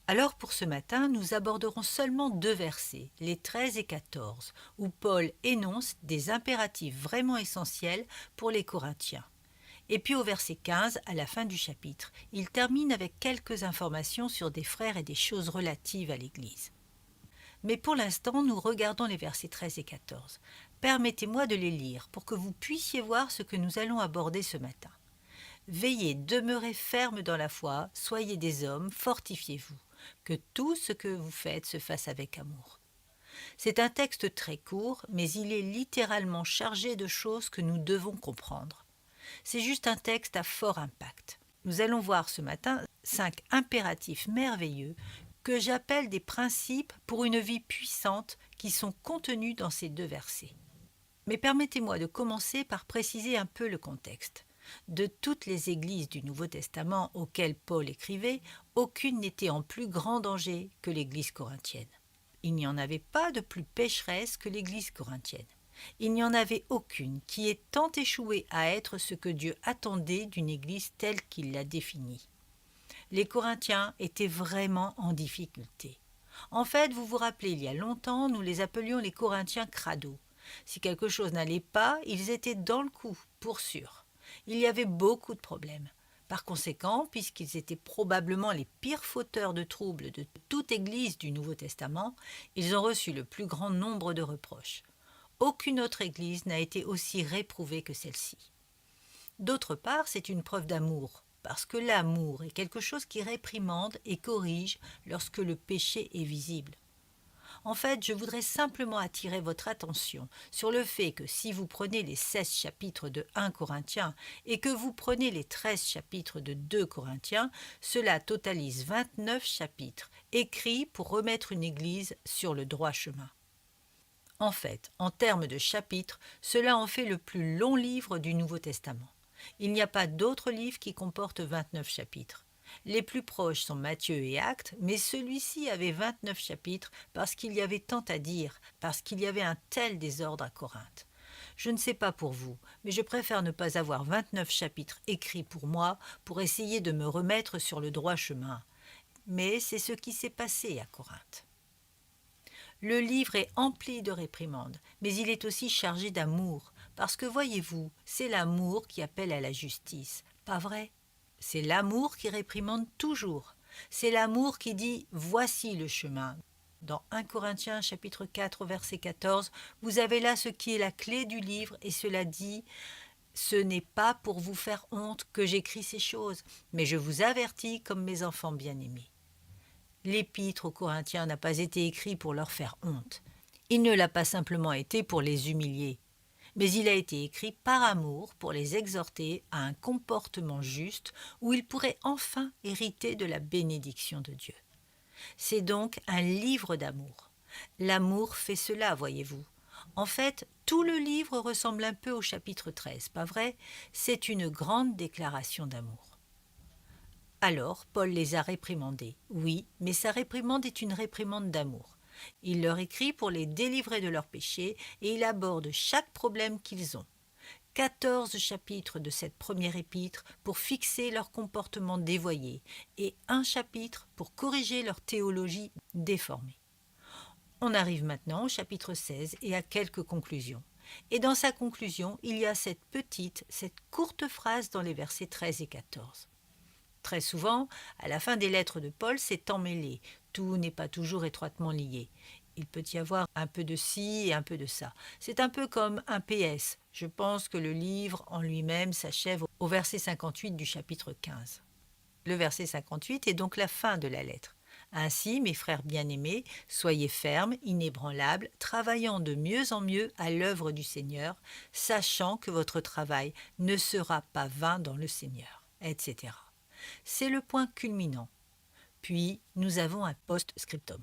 Alors pour ce matin, nous aborderons seulement deux versets, les 13 et 14, où Paul énonce des impératifs vraiment essentiels pour les Corinthiens. Et puis au verset 15, à la fin du chapitre, il termine avec quelques informations sur des frères et des choses relatives à l'Église. Mais pour l'instant, nous regardons les versets 13 et 14. Permettez-moi de les lire pour que vous puissiez voir ce que nous allons aborder ce matin. Veillez, demeurez fermes dans la foi, soyez des hommes, fortifiez-vous, que tout ce que vous faites se fasse avec amour. C'est un texte très court, mais il est littéralement chargé de choses que nous devons comprendre. C'est juste un texte à fort impact. Nous allons voir ce matin 5 impératifs merveilleux que j'appelle des principes pour une vie puissante qui sont contenus dans ces deux versets. Mais permettez-moi de commencer par préciser un peu le contexte. De toutes les églises du Nouveau Testament auxquelles Paul écrivait, aucune n'était en plus grand danger que l'église corinthienne. Il n'y en avait pas de plus pécheresse que l'église corinthienne. Il n'y en avait aucune qui ait tant échoué à être ce que Dieu attendait d'une église telle qu'il l'a définie. Les Corinthiens étaient vraiment en difficulté. En fait, vous vous rappelez, il y a longtemps, nous les appelions les Corinthiens crado. Si quelque chose n'allait pas, ils étaient dans le coup, pour sûr. Il y avait beaucoup de problèmes. Par conséquent, puisqu'ils étaient probablement les pires fauteurs de troubles de toute église du Nouveau Testament, ils ont reçu le plus grand nombre de reproches. Aucune autre église n'a été aussi réprouvée que celle-ci. D'autre part, c'est une preuve d'amour, parce que l'amour est quelque chose qui réprimande et corrige lorsque le péché est visible. En fait, je voudrais simplement attirer votre attention sur le fait que si vous prenez les 16 chapitres de 1 Corinthiens et que vous prenez les 13 chapitres de 2 Corinthiens, cela totalise 29 chapitres, écrits pour remettre une église sur le droit chemin. En fait, en termes de chapitres, cela en fait le plus long livre du Nouveau Testament. Il n'y a pas d'autre livre qui comporte 29 chapitres. Les plus proches sont Matthieu et Actes, mais celui-ci avait 29 chapitres parce qu'il y avait tant à dire, parce qu'il y avait un tel désordre à Corinthe. Je ne sais pas pour vous, mais je préfère ne pas avoir 29 chapitres écrits pour moi pour essayer de me remettre sur le droit chemin. Mais c'est ce qui s'est passé à Corinthe. Le livre est empli de réprimandes, mais il est aussi chargé d'amour, parce que voyez-vous, c'est l'amour qui appelle à la justice, pas vrai? C'est l'amour qui réprimande toujours. C'est l'amour qui dit « voici le chemin ». Dans 1 Corinthiens chapitre 4 verset 14, vous avez là ce qui est la clé du livre et cela dit « Ce n'est pas pour vous faire honte que j'écris ces choses, mais je vous avertis comme mes enfants bien-aimés ». L'épître aux Corinthiens n'a pas été écrit pour leur faire honte. Il ne l'a pas simplement été pour les humilier, mais il a été écrit par amour pour les exhorter à un comportement juste où ils pourraient enfin hériter de la bénédiction de Dieu. C'est donc un livre d'amour. L'amour fait cela, voyez-vous. En fait, tout le livre ressemble un peu au chapitre 13, pas vrai? C'est une grande déclaration d'amour. Alors, Paul les a réprimandés. Oui, mais sa réprimande est une réprimande d'amour. Il leur écrit pour les délivrer de leurs péchés et il aborde chaque problème qu'ils ont. 14 chapitres de cette première épître pour fixer leur comportement dévoyé et un chapitre pour corriger leur théologie déformée. On arrive maintenant au chapitre 16 et à quelques conclusions. Et dans sa conclusion, il y a cette courte phrase dans les versets 13 et 14. Très souvent, à la fin des lettres de Paul, c'est emmêlé. Tout n'est pas toujours étroitement lié. Il peut y avoir un peu de ci et un peu de ça. C'est un peu comme un PS. Je pense que le livre en lui-même s'achève au verset 58 du chapitre 15. Le verset 58 est donc la fin de la lettre. Ainsi, mes frères bien-aimés, soyez fermes, inébranlables, travaillant de mieux en mieux à l'œuvre du Seigneur, sachant que votre travail ne sera pas vain dans le Seigneur, etc. C'est le point culminant. Puis, nous avons un post-scriptum.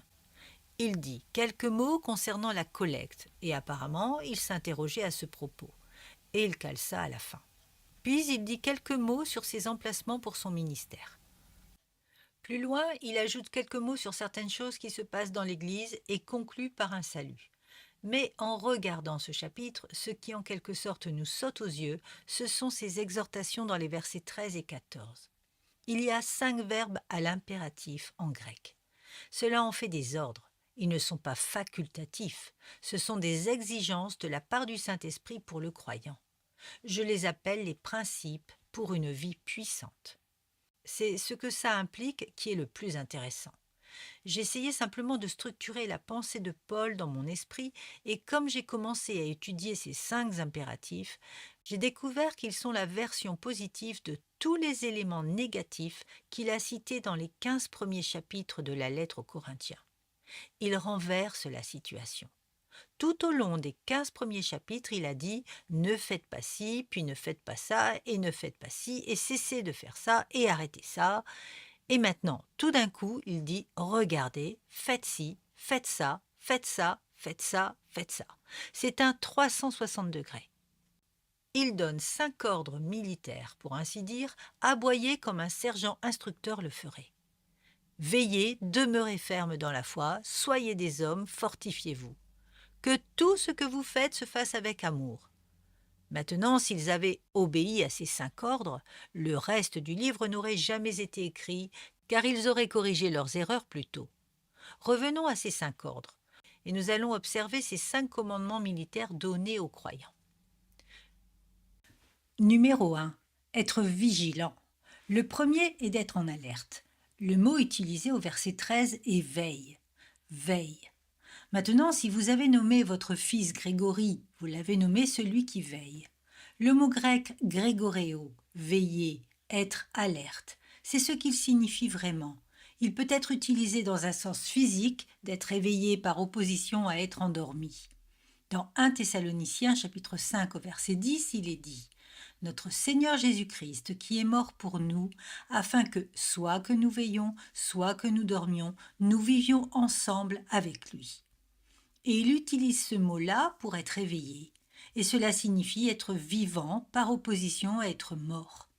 Il dit quelques mots concernant la collecte, et apparemment, il s'interrogeait à ce propos. Et il cale ça à la fin. Puis, il dit quelques mots sur ses emplacements pour son ministère. Plus loin, il ajoute quelques mots sur certaines choses qui se passent dans l'Église et conclut par un salut. Mais en regardant ce chapitre, ce qui en quelque sorte nous saute aux yeux, ce sont ces exhortations dans les versets 13 et 14. Il y a 5 verbes à l'impératif en grec. Cela en fait des ordres. Ils ne sont pas facultatifs, ce sont des exigences de la part du Saint-Esprit pour le croyant. Je les appelle les principes pour une vie puissante. C'est ce que ça implique qui est le plus intéressant. J'essayais simplement de structurer la pensée de Paul dans mon esprit et comme j'ai commencé à étudier ces 5 impératifs, j'ai découvert qu'ils sont la version positive de tous les éléments négatifs qu'il a cités dans les 15 premiers chapitres de la lettre aux Corinthiens. Il renverse la situation. Tout au long des 15 premiers chapitres, il a dit « ne faites pas ci, puis ne faites pas ça, et ne faites pas ci, et cessez de faire ça, et arrêtez ça ». Et maintenant, tout d'un coup, il dit « regardez, faites ci, faites ça, faites ça, faites ça, faites ça ». C'est un 360 degrés. Il donne 5 ordres militaires, pour ainsi dire, aboyés comme un sergent instructeur le ferait. Veillez, demeurez ferme dans la foi, soyez des hommes, fortifiez-vous. Que tout ce que vous faites se fasse avec amour. Maintenant, s'ils avaient obéi à ces 5 ordres, le reste du livre n'aurait jamais été écrit, car ils auraient corrigé leurs erreurs plus tôt. Revenons à ces 5 ordres, et nous allons observer ces 5 commandements militaires donnés aux croyants. Numéro 1. Être vigilant. Le premier est d'être en alerte. Le mot utilisé au verset 13 est veille. Veille. Maintenant, si vous avez nommé votre fils Grégory, vous l'avez nommé celui qui veille. Le mot grec grégoreo, veiller, être alerte, c'est ce qu'il signifie vraiment. Il peut être utilisé dans un sens physique, d'être éveillé par opposition à être endormi. Dans 1 Thessaloniciens chapitre 5 au verset 10, il est dit « Notre Seigneur Jésus-Christ qui est mort pour nous, afin que, soit que nous veillions, soit que nous dormions, nous vivions ensemble avec lui. » Et il utilise ce mot-là pour être éveillé, et cela signifie être vivant par opposition à être mort.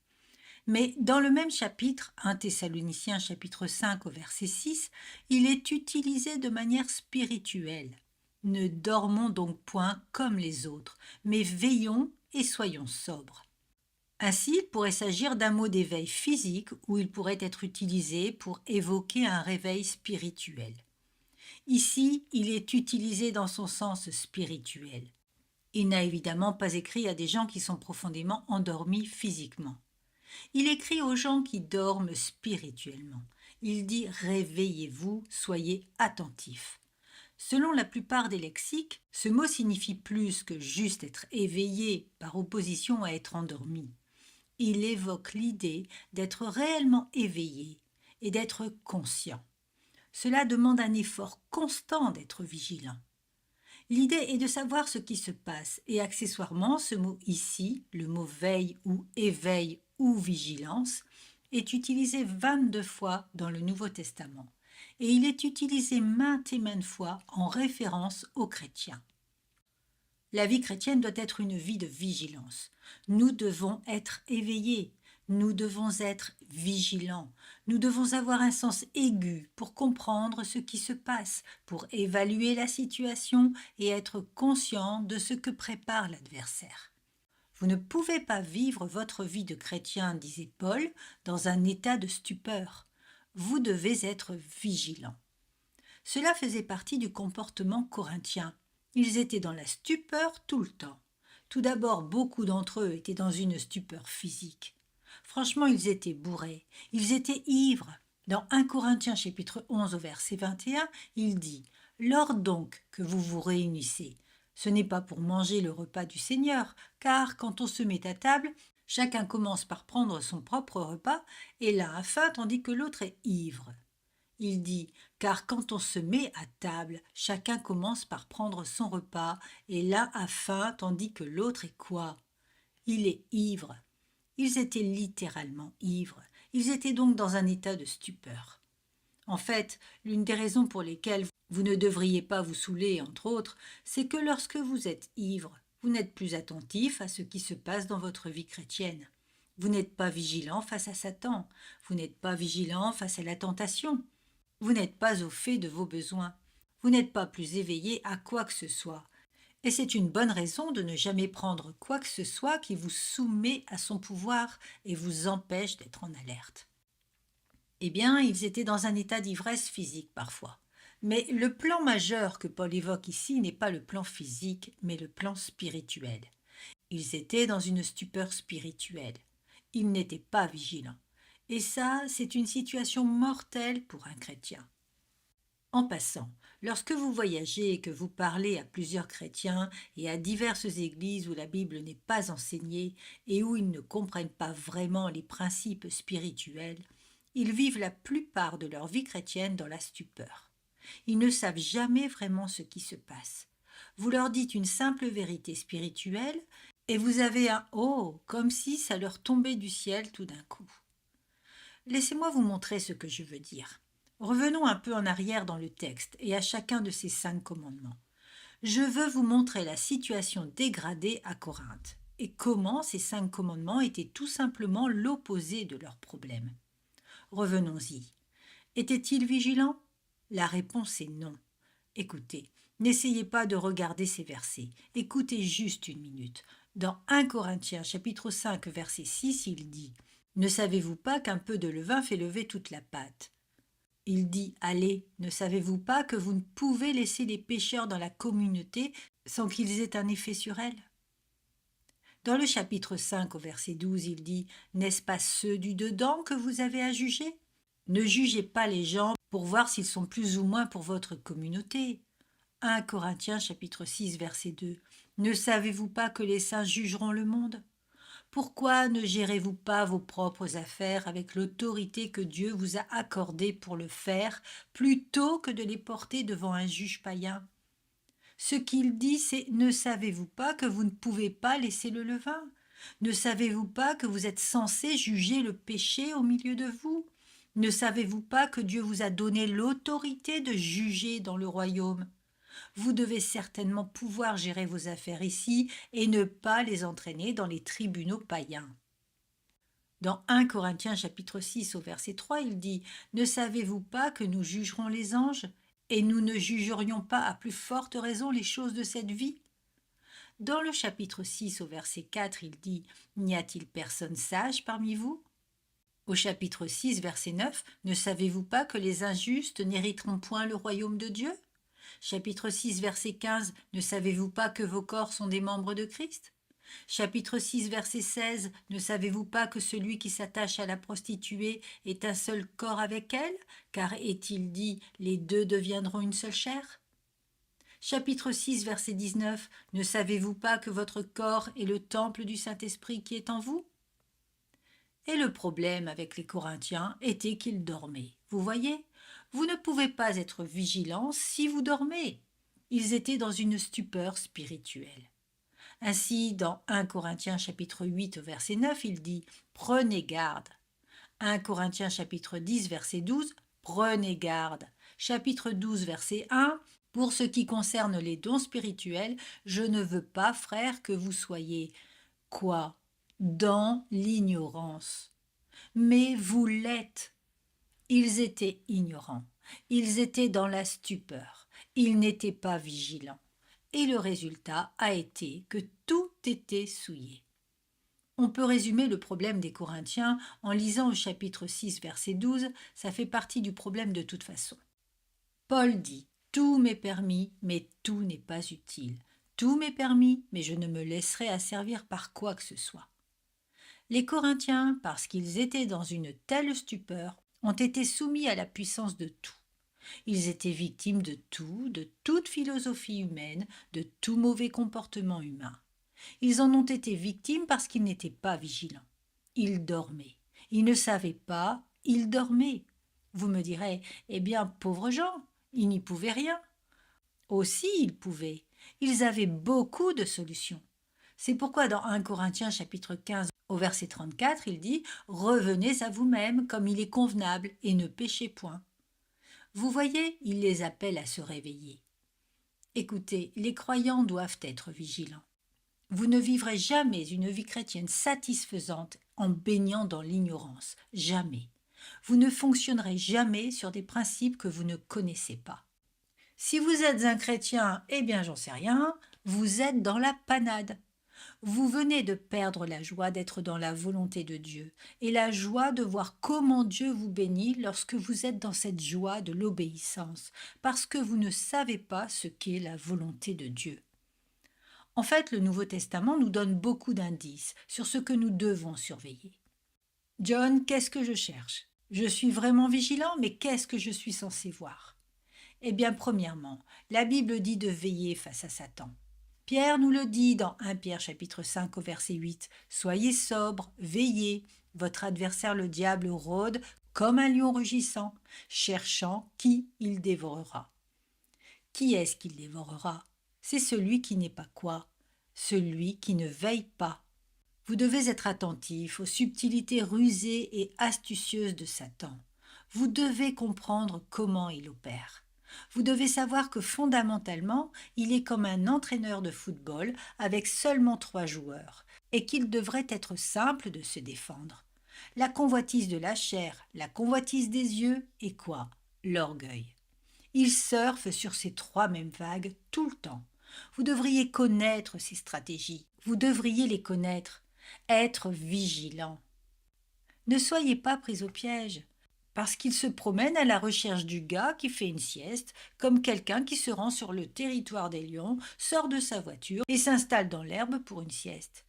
Mais dans le même chapitre, 1 Thessaloniciens chapitre 5 au verset 6, il est utilisé de manière spirituelle. Ne dormons donc point comme les autres, mais veillons et soyons sobres. Ainsi, il pourrait s'agir d'un mot d'éveil physique ou il pourrait être utilisé pour évoquer un réveil spirituel. Ici, il est utilisé dans son sens spirituel. Il n'a évidemment pas écrit à des gens qui sont profondément endormis physiquement. Il écrit aux gens qui dorment spirituellement. Il dit « réveillez-vous, soyez attentifs ». Selon la plupart des lexiques, ce mot signifie plus que juste être éveillé par opposition à être endormi. Il évoque l'idée d'être réellement éveillé et d'être conscient. Cela demande un effort constant d'être vigilant. L'idée est de savoir ce qui se passe et accessoirement ce mot ici, le mot veille ou éveil ou vigilance, est utilisé 22 fois dans le Nouveau Testament et il est utilisé maintes et maintes fois en référence aux chrétiens. La vie chrétienne doit être une vie de vigilance. Nous devons être éveillés, nous devons être vigilants, nous devons avoir un sens aigu pour comprendre ce qui se passe, pour évaluer la situation et être conscient de ce que prépare l'adversaire. Vous ne pouvez pas vivre votre vie de chrétien, disait Paul, dans un état de stupeur. Vous devez être vigilants. Cela faisait partie du comportement corinthien. Ils étaient dans la stupeur tout le temps. Tout d'abord, beaucoup d'entre eux étaient dans une stupeur physique. Franchement, ils étaient bourrés, ils étaient ivres. Dans 1 Corinthiens chapitre 11 au verset 21, il dit « Lors donc que vous vous réunissez, ce n'est pas pour manger le repas du Seigneur, car quand on se met à table, chacun commence par prendre son propre repas, et l'un a faim tandis que l'autre est ivre. » Il dit « Car quand on se met à table, chacun commence par prendre son repas, et l'un a faim tandis que l'autre est quoi? Il est ivre. » Ils étaient littéralement ivres. Ils étaient donc dans un état de stupeur. En fait, l'une des raisons pour lesquelles vous ne devriez pas vous saouler, entre autres, c'est que lorsque vous êtes ivre, vous n'êtes plus attentif à ce qui se passe dans votre vie chrétienne. Vous n'êtes pas vigilant face à Satan. Vous n'êtes pas vigilant face à la tentation. Vous n'êtes pas au fait de vos besoins. Vous n'êtes pas plus éveillé à quoi que ce soit. Et c'est une bonne raison de ne jamais prendre quoi que ce soit qui vous soumet à son pouvoir et vous empêche d'être en alerte. Eh bien, ils étaient dans un état d'ivresse physique parfois. Mais le plan majeur que Paul évoque ici n'est pas le plan physique, mais le plan spirituel. Ils étaient dans une stupeur spirituelle. Ils n'étaient pas vigilants. Et ça, c'est une situation mortelle pour un chrétien. En passant, lorsque vous voyagez et que vous parlez à plusieurs chrétiens et à diverses églises où la Bible n'est pas enseignée et où ils ne comprennent pas vraiment les principes spirituels, ils vivent la plupart de leur vie chrétienne dans la stupeur. Ils ne savent jamais vraiment ce qui se passe. Vous leur dites une simple vérité spirituelle et vous avez un « oh » comme si ça leur tombait du ciel tout d'un coup. Laissez-moi vous montrer ce que je veux dire. Revenons un peu en arrière dans le texte et à chacun de ces 5 commandements. Je veux vous montrer la situation dégradée à Corinthe et comment ces 5 commandements étaient tout simplement l'opposé de leurs problèmes. Revenons-y. Étaient-ils vigilants? La réponse est non. Écoutez, n'essayez pas de regarder ces versets. Écoutez juste une minute. Dans 1 Corinthiens chapitre 5 verset 6, il dit « Ne savez-vous pas qu'un peu de levain fait lever toute la pâte ?» Il dit « Allez, ne savez-vous pas que vous ne pouvez laisser les pécheurs dans la communauté sans qu'ils aient un effet sur elle ?» Dans le chapitre 5 au verset 12, il dit « N'est-ce pas ceux du dedans que vous avez à juger ? Ne jugez pas les gens pour voir s'ils sont plus ou moins pour votre communauté. » 1 Corinthiens chapitre 6 verset 2. Ne savez-vous pas que les saints jugeront le monde? Pourquoi ne gérez-vous pas vos propres affaires avec l'autorité que Dieu vous a accordée pour le faire, plutôt que de les porter devant un juge païen? Ce qu'il dit, c'est « Ne savez-vous pas que vous ne pouvez pas laisser le levain? Ne savez-vous pas que vous êtes censé juger le péché au milieu de vous? Ne savez-vous pas que Dieu vous a donné l'autorité de juger dans le royaume? Vous devez certainement pouvoir gérer vos affaires ici et ne pas les entraîner dans les tribunaux païens. » Dans 1 Corinthiens chapitre 6 au verset 3, il dit « Ne savez-vous pas que nous jugerons les anges et nous ne jugerions pas à plus forte raison les choses de cette vie ?» Dans le chapitre 6 au verset 4, il dit « N'y a-t-il personne sage parmi vous ?» Au chapitre 6 verset 9, « Ne savez-vous pas que les injustes n'hériteront point le royaume de Dieu ?» Chapitre 6 verset 15, « Ne savez-vous pas que vos corps sont des membres de Christ ?» Chapitre 6 verset 16, « Ne savez-vous pas que celui qui s'attache à la prostituée est un seul corps avec elle, car est-il dit, les deux deviendront une seule chair ?» Chapitre 6 verset 19, « Ne savez-vous pas que votre corps est le temple du Saint-Esprit qui est en vous ?» Et le problème avec les Corinthiens était qu'ils dormaient. Vous voyez, vous ne pouvez pas être vigilants si vous dormez. Ils étaient dans une stupeur spirituelle. Ainsi, dans 1 Corinthiens chapitre 8 verset 9, il dit « Prenez garde ». 1 Corinthiens chapitre 10 verset 12 « Prenez garde ». Chapitre 12 verset 1 « Pour ce qui concerne les dons spirituels, je ne veux pas, frères, que vous soyez… » Quoi? Dans l'ignorance. Mais vous l'êtes. Ils étaient ignorants. Ils étaient dans la stupeur. Ils n'étaient pas vigilants. Et le résultat a été que tout était souillé. On peut résumer le problème des Corinthiens en lisant au chapitre 6, verset 12, ça fait partie du problème de toute façon. Paul dit « Tout m'est permis, mais tout n'est pas utile. Tout m'est permis, mais je ne me laisserai asservir par quoi que ce soit. » Les Corinthiens, parce qu'ils étaient dans une telle stupeur, ont été soumis à la puissance de tout. Ils étaient victimes de tout, de toute philosophie humaine, de tout mauvais comportement humain. Ils en ont été victimes parce qu'ils n'étaient pas vigilants. Ils dormaient. Ils ne savaient pas, ils dormaient. Vous me direz, eh bien, pauvres gens, ils n'y pouvaient rien. Aussi, ils pouvaient. Ils avaient beaucoup de solutions. C'est pourquoi dans 1 Corinthiens chapitre 15 au verset 34, il dit « Revenez à vous-même comme il est convenable et ne péchez point. » Vous voyez, il les appelle à se réveiller. Écoutez, les croyants doivent être vigilants. Vous ne vivrez jamais une vie chrétienne satisfaisante en baignant dans l'ignorance. Jamais. Vous ne fonctionnerez jamais sur des principes que vous ne connaissez pas. Si vous êtes un chrétien, eh bien j'en sais rien, vous êtes dans la panade. Vous venez de perdre la joie d'être dans la volonté de Dieu et la joie de voir comment Dieu vous bénit lorsque vous êtes dans cette joie de l'obéissance, parce que vous ne savez pas ce qu'est la volonté de Dieu. En fait, le Nouveau Testament nous donne beaucoup d'indices sur ce que nous devons surveiller. John, qu'est-ce que je cherche? Je suis vraiment vigilant, mais qu'est-ce que je suis censé voir? Eh bien, premièrement, la Bible dit de veiller face à Satan. Pierre nous le dit dans 1 Pierre chapitre 5 au verset 8. Soyez sobres, veillez, votre adversaire le diable rôde comme un lion rugissant, cherchant qui il dévorera. Qui est-ce qu'il dévorera? C'est celui qui n'est pas quoi? Celui qui ne veille pas. Vous devez être attentif aux subtilités rusées et astucieuses de Satan. Vous devez comprendre comment il opère. Vous devez savoir que fondamentalement, il est comme un entraîneur de football avec seulement 3 joueurs et qu'il devrait être simple de se défendre. La convoitise de la chair, la convoitise des yeux et quoi? L'orgueil. Il surfe sur ces 3 mêmes vagues tout le temps. Vous devriez connaître ces stratégies. Vous devriez les connaître. Être vigilant. Ne soyez pas pris au piège, parce qu'il se promène à la recherche du gars qui fait une sieste, comme quelqu'un qui se rend sur le territoire des lions, sort de sa voiture et s'installe dans l'herbe pour une sieste.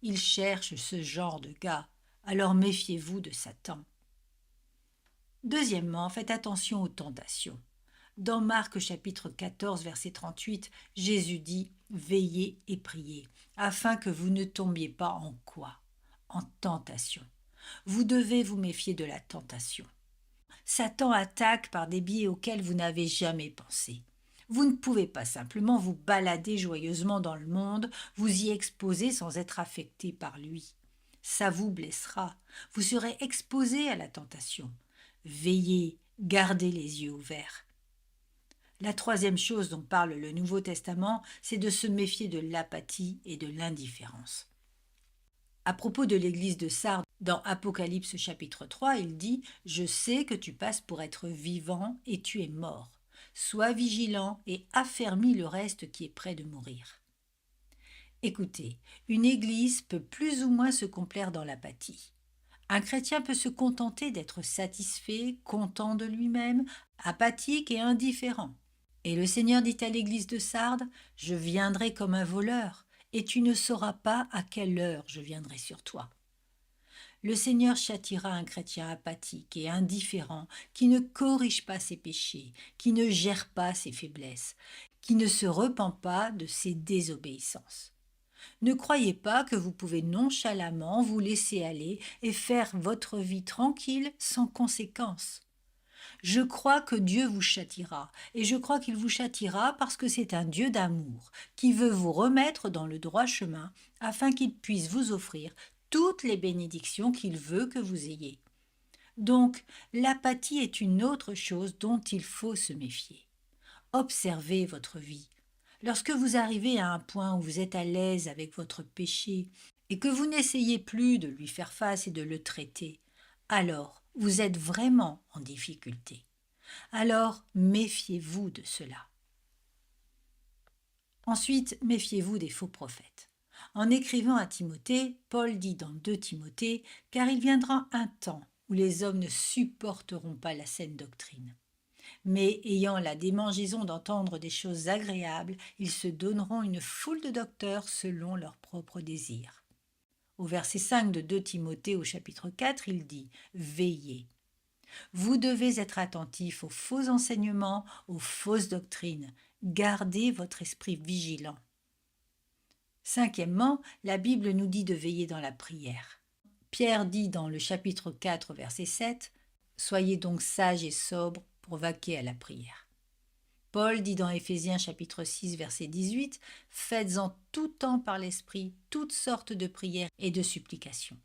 Il cherche ce genre de gars, alors méfiez-vous de Satan. Deuxièmement, faites attention aux tentations. Dans Marc chapitre 14, verset 38, Jésus dit « Veillez et priez, afin que vous ne tombiez pas en quoi? En tentation. Vous devez vous méfier de la tentation. Satan attaque par des biais auxquels vous n'avez jamais pensé. Vous ne pouvez pas simplement vous balader joyeusement dans le monde, vous y exposer sans être affecté par lui. Ça vous blessera. Vous serez exposé à la tentation. Veillez, gardez les yeux ouverts. La troisième chose dont parle le Nouveau Testament, c'est de se méfier de l'apathie et de l'indifférence. À propos de l'église de Sardes, dans Apocalypse chapitre 3, il dit « Je sais que tu passes pour être vivant et tu es mort. Sois vigilant et affermis le reste qui est près de mourir. » Écoutez, une église peut plus ou moins se complaire dans l'apathie. Un chrétien peut se contenter d'être satisfait, content de lui-même, apathique et indifférent. Et le Seigneur dit à l'église de Sardes, « Je viendrai comme un voleur, et tu ne sauras pas à quelle heure je viendrai sur toi. » Le Seigneur châtiera un chrétien apathique et indifférent qui ne corrige pas ses péchés, qui ne gère pas ses faiblesses, qui ne se repent pas de ses désobéissances. Ne croyez pas que vous pouvez nonchalamment vous laisser aller et faire votre vie tranquille sans conséquence. Je crois que Dieu vous châtiera, et je crois qu'il vous châtiera parce que c'est un Dieu d'amour, qui veut vous remettre dans le droit chemin, afin qu'il puisse vous offrir toutes les bénédictions qu'il veut que vous ayez. Donc, l'apathie est une autre chose dont il faut se méfier. Observez votre vie. Lorsque vous arrivez à un point où vous êtes à l'aise avec votre péché, et que vous n'essayez plus de lui faire face et de le traiter, alors vous êtes vraiment en difficulté. Alors méfiez-vous de cela. Ensuite, méfiez-vous des faux prophètes. En écrivant à Timothée, Paul dit dans 2 Timothée, « Car il viendra un temps où les hommes ne supporteront pas la saine doctrine. Mais ayant la démangeaison d'entendre des choses agréables, ils se donneront une foule de docteurs selon leurs propres désirs. » Au verset 5 de 2 Timothée au chapitre 4, il dit « Veillez ». Vous devez être attentif aux faux enseignements, aux fausses doctrines. Gardez votre esprit vigilant. Cinquièmement, la Bible nous dit de veiller dans la prière. Pierre dit dans le chapitre 4, verset 7, « Soyez donc sages et sobres pour vaquer à la prière. » Paul dit dans Éphésiens chapitre 6, verset 18, « Faites en tout temps par l'Esprit toutes sortes de prières et de supplications. »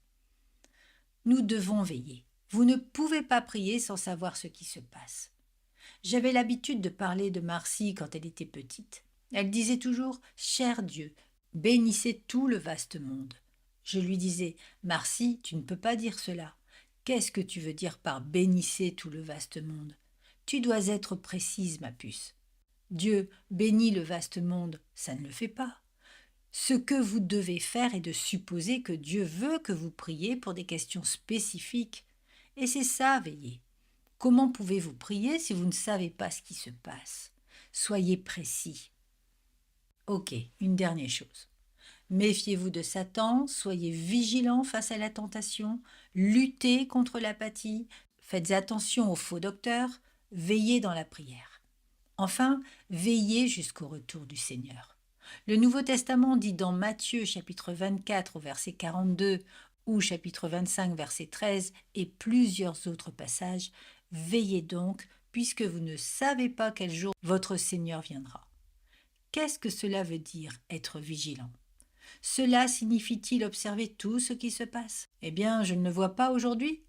Nous devons veiller. Vous ne pouvez pas prier sans savoir ce qui se passe. J'avais l'habitude de parler de Marcie quand elle était petite. Elle disait toujours « Cher Dieu, bénissez tout le vaste monde. » Je lui disais « Marcie, tu ne peux pas dire cela. Qu'est-ce que tu veux dire par bénissez tout le vaste monde? Tu dois être précise, ma puce. Dieu bénit le vaste monde, ça ne le fait pas. Ce que vous devez faire est de supposer que Dieu veut que vous priez pour des questions spécifiques. Et c'est ça, veiller. Comment pouvez-vous prier si vous ne savez pas ce qui se passe? Soyez précis. Ok, une dernière chose. Méfiez-vous de Satan, soyez vigilants face à la tentation, luttez contre l'apathie, faites attention aux faux docteurs, veillez dans la prière. Enfin, veillez jusqu'au retour du Seigneur. Le Nouveau Testament dit dans Matthieu chapitre 24 au verset 42 ou chapitre 25 verset 13 et plusieurs autres passages, veillez donc puisque vous ne savez pas quel jour votre Seigneur viendra. Qu'est-ce que cela veut dire être vigilant? Cela signifie-t-il observer tout ce qui se passe? Eh bien, je ne le vois pas aujourd'hui.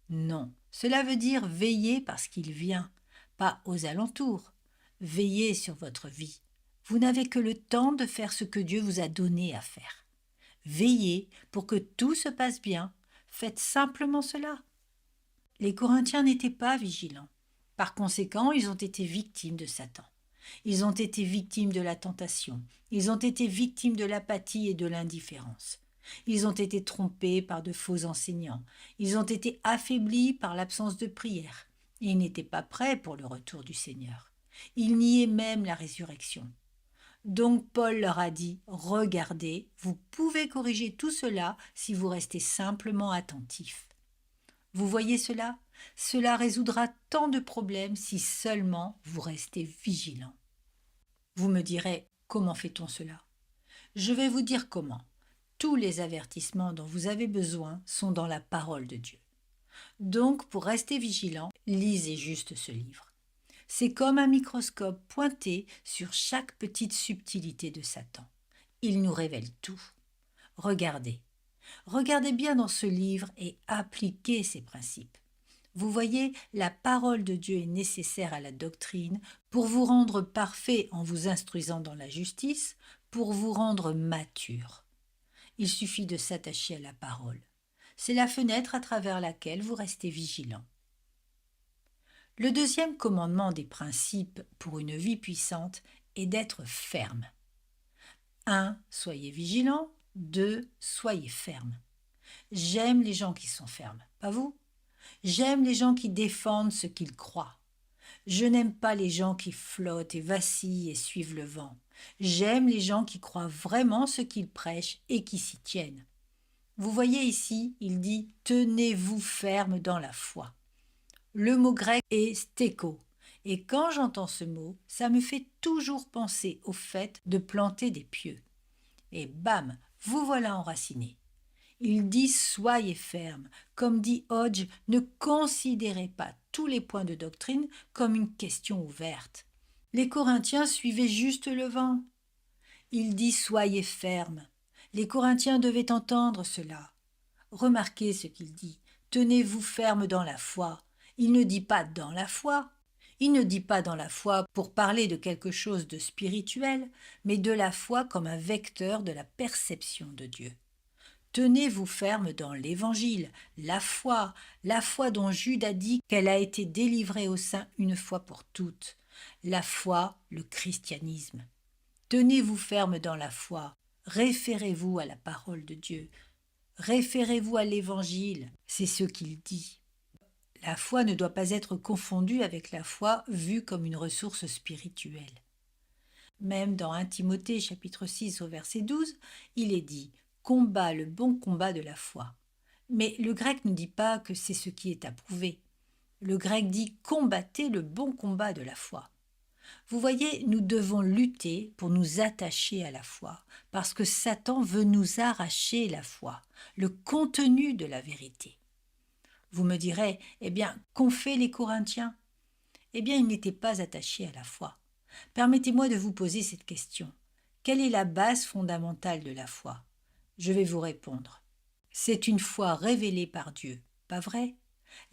Non, cela veut dire veiller parce qu'il vient, pas aux alentours. Veillez sur votre vie. Vous n'avez que le temps de faire ce que Dieu vous a donné à faire. Veillez pour que tout se passe bien. Faites simplement cela. Les Corinthiens n'étaient pas vigilants. Par conséquent, ils ont été victimes de Satan. Ils ont été victimes de la tentation. Ils ont été victimes de l'apathie et de l'indifférence. Ils ont été trompés par de faux enseignants. Ils ont été affaiblis par l'absence de prière. Et ils n'étaient pas prêts pour le retour du Seigneur. Ils niaient même la résurrection. Donc Paul leur a dit, regardez, vous pouvez corriger tout cela si vous restez simplement attentifs. Vous voyez cela? Cela résoudra tant de problèmes si seulement vous restez vigilants. Vous me direz, comment fait-on cela? Je vais vous dire comment. Tous les avertissements dont vous avez besoin sont dans la parole de Dieu. Donc, pour rester vigilant, lisez juste ce livre. C'est comme un microscope pointé sur chaque petite subtilité de Satan. Il nous révèle tout. Regardez. Regardez bien dans ce livre et appliquez ces principes. Vous voyez, la parole de Dieu est nécessaire à la doctrine pour vous rendre parfait en vous instruisant dans la justice, pour vous rendre mature. Il suffit de s'attacher à la parole. C'est la fenêtre à travers laquelle vous restez vigilant. Le deuxième commandement des principes pour une vie puissante est d'être ferme. 1. Soyez vigilant. 2. Soyez ferme. J'aime les gens qui sont fermes, pas vous? J'aime les gens qui défendent ce qu'ils croient. Je n'aime pas les gens qui flottent et vacillent et suivent le vent. J'aime les gens qui croient vraiment ce qu'ils prêchent et qui s'y tiennent. Vous voyez ici, il dit « tenez-vous ferme dans la foi ». Le mot grec est stéko. Et quand j'entends ce mot, ça me fait toujours penser au fait de planter des pieux. Et bam, vous voilà enraciné. Il dit soyez ferme. Comme dit Hodge, ne considérez pas tous les points de doctrine comme une question ouverte. Les Corinthiens suivaient juste le vent. Il dit soyez ferme. Les Corinthiens devaient entendre cela. Remarquez ce qu'il dit. Tenez-vous ferme dans la foi. Il ne dit pas dans la foi. Il ne dit pas dans la foi pour parler de quelque chose de spirituel, mais de la foi comme un vecteur de la perception de Dieu. Tenez-vous ferme dans l'Évangile, la foi dont Jude a dit qu'elle a été délivrée aux saints une fois pour toutes, la foi, le christianisme. Tenez-vous ferme dans la foi, référez-vous à la parole de Dieu, référez-vous à l'Évangile, c'est ce qu'il dit. La foi ne doit pas être confondue avec la foi vue comme une ressource spirituelle. Même dans 1 Timothée chapitre 6 au verset 12, il est dit « combat le bon combat de la foi ». Mais le grec ne dit pas que c'est ce qui est approuvé. Le grec dit « combattez le bon combat de la foi ». Vous voyez, nous devons lutter pour nous attacher à la foi, parce que Satan veut nous arracher la foi, le contenu de la vérité. Vous me direz, eh bien, qu'ont fait les Corinthiens? Eh bien, ils n'étaient pas attachés à la foi. Permettez-moi de vous poser cette question. Quelle est la base fondamentale de la foi? Je vais vous répondre. C'est une foi révélée par Dieu, pas vrai?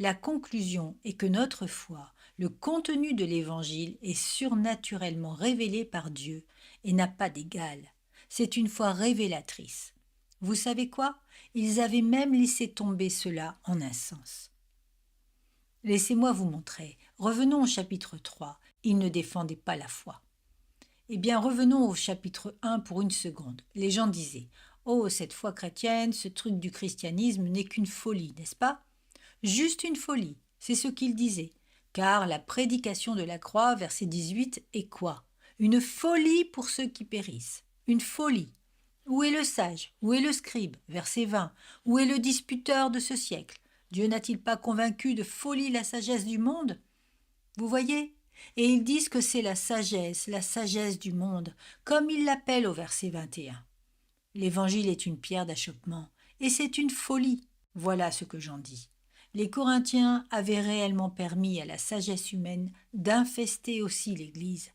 La conclusion est que notre foi, le contenu de l'Évangile, est surnaturellement révélé par Dieu et n'a pas d'égal. C'est une foi révélatrice. Vous savez quoi? Ils avaient même laissé tomber cela en un sens. Laissez-moi vous montrer. Revenons au chapitre 3. Ils ne défendaient pas la foi. Eh bien, revenons au chapitre 1 pour une seconde. Les gens disaient: Oh, cette foi chrétienne, ce truc du christianisme n'est qu'une folie, n'est-ce pas? Juste une folie, c'est ce qu'ils disaient. Car la prédication de la croix, verset 18, est quoi? Une folie pour ceux qui périssent. Une folie. Où est le sage? Où est le scribe? Verset 20. Où est le disputeur de ce siècle? Dieu n'a-t-il pas convaincu de folie la sagesse du monde? Vous voyez? Et ils disent que c'est la sagesse du monde, comme ils l'appellent au verset 21. L'évangile est une pierre d'achoppement, et c'est une folie. Voilà ce que j'en dis. Les Corinthiens avaient réellement permis à la sagesse humaine d'infester aussi l'Église.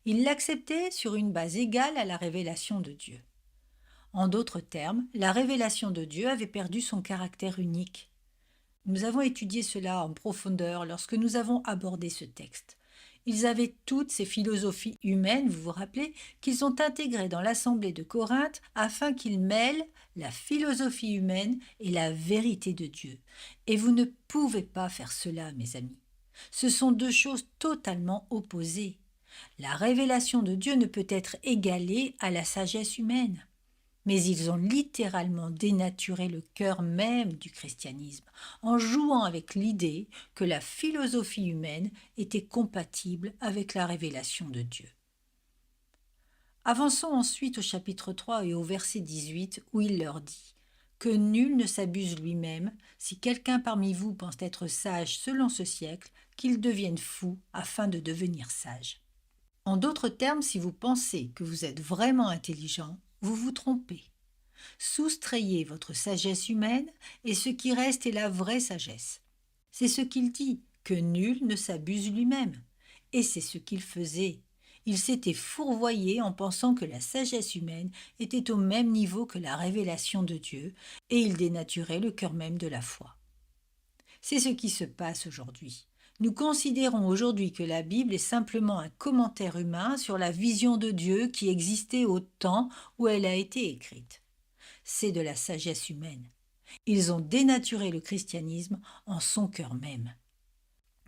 Ils l'acceptaient sur une base égale à la révélation de Dieu. En d'autres termes, la révélation de Dieu avait perdu son caractère unique. Nous avons étudié cela en profondeur lorsque nous avons abordé ce texte. Ils avaient toutes ces philosophies humaines, vous vous rappelez, qu'ils ont intégrées dans l'assemblée de Corinthe afin qu'ils mêlent la philosophie humaine et la vérité de Dieu. Et vous ne pouvez pas faire cela, mes amis. Ce sont deux choses totalement opposées. La révélation de Dieu ne peut être égalée à la sagesse humaine. Mais ils ont littéralement dénaturé le cœur même du christianisme en jouant avec l'idée que la philosophie humaine était compatible avec la révélation de Dieu. Avançons ensuite au chapitre 3 et au verset 18 où il leur dit que nul ne s'abuse lui-même, si quelqu'un parmi vous pense être sage selon ce siècle, qu'il devienne fou afin de devenir sage. En d'autres termes, si vous pensez que vous êtes vraiment intelligent, vous vous trompez. Soustrayez votre sagesse humaine et ce qui reste est la vraie sagesse. C'est ce qu'il dit, que nul ne s'abuse lui-même. Et c'est ce qu'il faisait. Il s'était fourvoyé en pensant que la sagesse humaine était au même niveau que la révélation de Dieu, et il dénaturait le cœur même de la foi. C'est ce qui se passe aujourd'hui. Nous considérons aujourd'hui que la Bible est simplement un commentaire humain sur la vision de Dieu qui existait au temps où elle a été écrite. C'est de la sagesse humaine. Ils ont dénaturé le christianisme en son cœur même.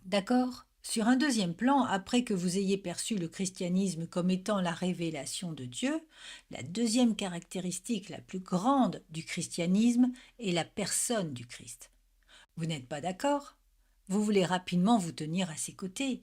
D'accord? Sur un deuxième plan, après que vous ayez perçu le christianisme comme étant la révélation de Dieu, la deuxième caractéristique la plus grande du christianisme est la personne du Christ. Vous n'êtes pas d'accord? Vous voulez rapidement vous tenir à ses côtés.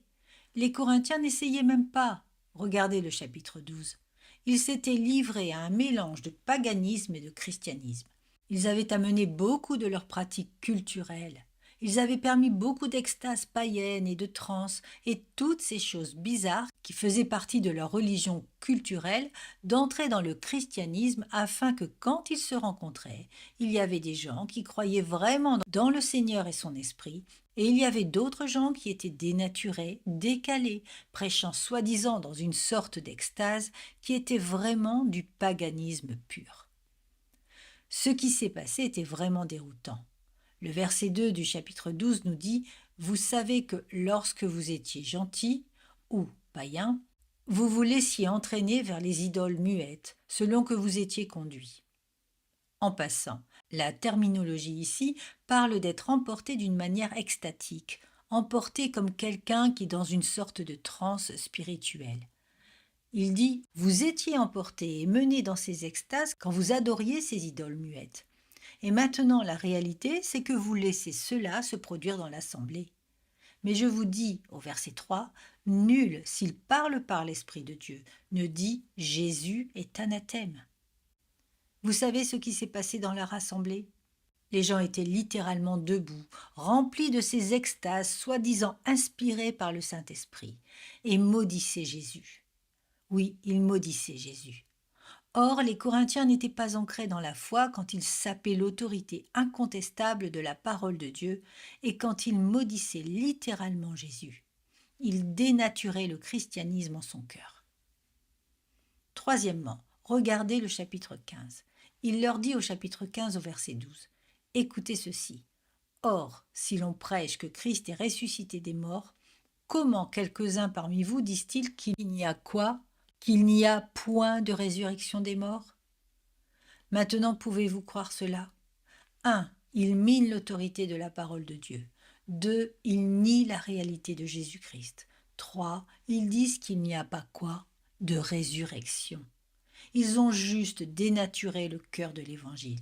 Les Corinthiens n'essayaient même pas. Regardez le chapitre 12. Ils s'étaient livrés à un mélange de paganisme et de christianisme. Ils avaient amené beaucoup de leurs pratiques culturelles. Ils avaient permis beaucoup d'extases païennes et de transes et toutes ces choses bizarres qui faisaient partie de leur religion culturelle d'entrer dans le christianisme afin que quand ils se rencontraient, il y avait des gens qui croyaient vraiment dans le Seigneur et son esprit et il y avait d'autres gens qui étaient dénaturés, décalés, prêchant soi-disant dans une sorte d'extase qui était vraiment du paganisme pur. Ce qui s'est passé était vraiment déroutant. Le verset 2 du chapitre 12 nous dit « Vous savez que lorsque vous étiez gentils ou païens, vous vous laissiez entraîner vers les idoles muettes, selon que vous étiez conduits. » En passant, la terminologie ici parle d'être emporté d'une manière extatique, emporté comme quelqu'un qui est dans une sorte de transe spirituelle. Il dit « Vous étiez emportés et menés dans ces extases quand vous adoriez ces idoles muettes. Et maintenant, la réalité, c'est que vous laissez cela se produire dans l'assemblée. Mais je vous dis, au verset 3, nul, s'il parle par l'Esprit de Dieu, ne dit « Jésus est anathème ». Vous savez ce qui s'est passé dans leur assemblée? Les gens étaient littéralement debout, remplis de ces extases soi-disant inspirées par le Saint-Esprit, et maudissaient Jésus. Oui, ils maudissaient Jésus. Or, les Corinthiens n'étaient pas ancrés dans la foi quand ils sapaient l'autorité incontestable de la parole de Dieu et quand ils maudissaient littéralement Jésus. Ils dénaturaient le christianisme en son cœur. Troisièmement, regardez le chapitre 15. Il leur dit au chapitre 15 au verset 12 « Écoutez ceci. Or, si l'on prêche que Christ est ressuscité des morts, comment quelques-uns parmi vous disent-ils qu'il n'y a quoi? Qu'il n'y a point de résurrection des morts? Maintenant, pouvez-vous croire cela? 1. Ils minent l'autorité de la parole de Dieu. 2. Ils nient la réalité de Jésus-Christ. 3. Ils disent qu'il n'y a pas quoi? de résurrection. Ils ont juste dénaturé le cœur de l'Évangile.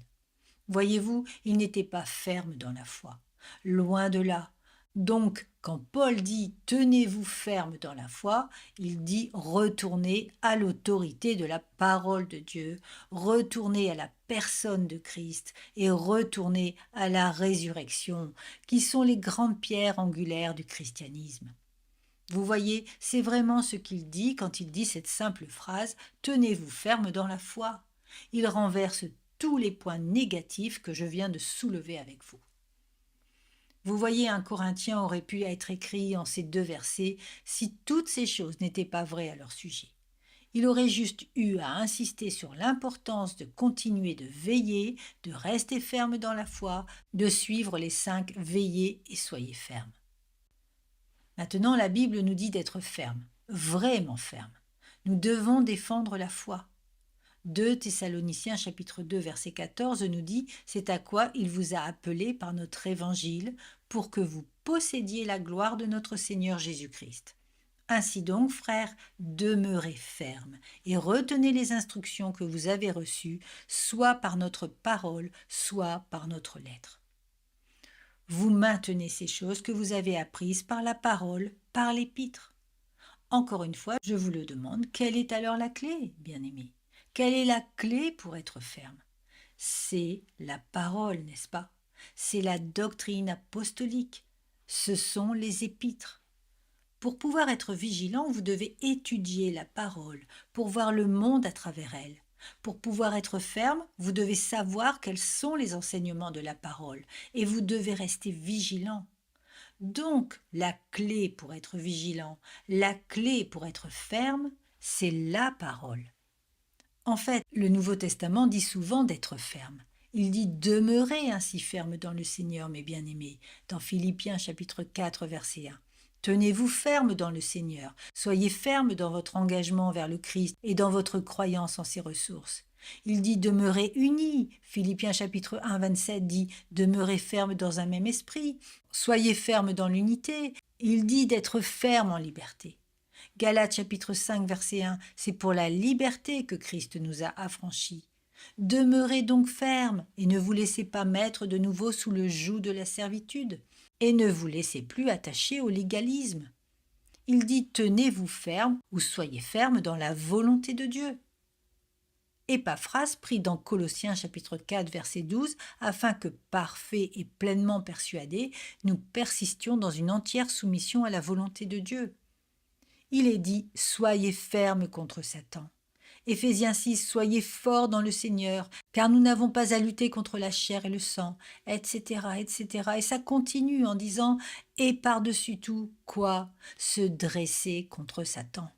Voyez-vous, ils n'étaient pas fermes dans la foi. Loin de là. Donc, quand Paul dit « tenez-vous fermes dans la foi », il dit « retournez à l'autorité de la parole de Dieu, retournez à la personne de Christ et retournez à la résurrection, qui sont les grandes pierres angulaires du christianisme. » Vous voyez, c'est vraiment ce qu'il dit quand il dit cette simple phrase « tenez-vous fermes dans la foi ». Il renverse tous les points négatifs que je viens de soulever avec vous. Vous voyez, 1 Corinthiens aurait pu être écrit en ces 2 versets si toutes ces choses n'étaient pas vraies à leur sujet. Il aurait juste eu à insister sur l'importance de continuer de veiller, de rester ferme dans la foi, de suivre les 5 veillez et soyez fermes. Maintenant, la Bible nous dit d'être ferme, vraiment ferme. Nous devons défendre la foi. 2 Thessaloniciens chapitre 2 verset 14 nous dit « C'est à quoi il vous a appelé par notre évangile pour que vous possédiez la gloire de notre Seigneur Jésus-Christ. » Ainsi donc, frères, demeurez fermes et retenez les instructions que vous avez reçues, soit par notre parole, soit par notre lettre. Vous maintenez ces choses que vous avez apprises par la parole, par l'épître. Encore une fois, je vous le demande, quelle est alors la clé, bien-aimés ? Quelle est la clé pour être ferme ? C'est la parole, n'est-ce pas ? C'est la doctrine apostolique. Ce sont les épîtres. Pour pouvoir être vigilant, vous devez étudier la parole pour voir le monde à travers elle. Pour pouvoir être ferme, vous devez savoir quels sont les enseignements de la parole et vous devez rester vigilant. Donc, la clé pour être vigilant, la clé pour être ferme, c'est la parole. En fait, le Nouveau Testament dit souvent d'être ferme. Il dit « demeurez ainsi ferme dans le Seigneur, mes bien-aimés » dans Philippiens chapitre 4, verset 1. Tenez-vous ferme dans le Seigneur, soyez ferme dans votre engagement vers le Christ et dans votre croyance en ses ressources. Il dit « demeurez unis » Philippiens chapitre 1, 27 dit « demeurez ferme dans un même esprit », soyez ferme dans l'unité. Il dit d'être ferme en liberté. Galates chapitre 5 verset 1, c'est pour la liberté que Christ nous a affranchis. Demeurez donc fermes et ne vous laissez pas mettre de nouveau sous le joug de la servitude et ne vous laissez plus attacher au légalisme. Il dit tenez-vous fermes ou soyez fermes dans la volonté de Dieu. Épaphras prie dans Colossiens chapitre 4 verset 12 afin que parfaits et pleinement persuadés, nous persistions dans une entière soumission à la volonté de Dieu. Il est dit « Soyez fermes contre Satan ». Éphésiens 6 « Soyez forts dans le Seigneur, car nous n'avons pas à lutter contre la chair et le sang, etc. etc. » Et ça continue en disant « Et par-dessus tout, quoi ? Se dresser contre Satan ».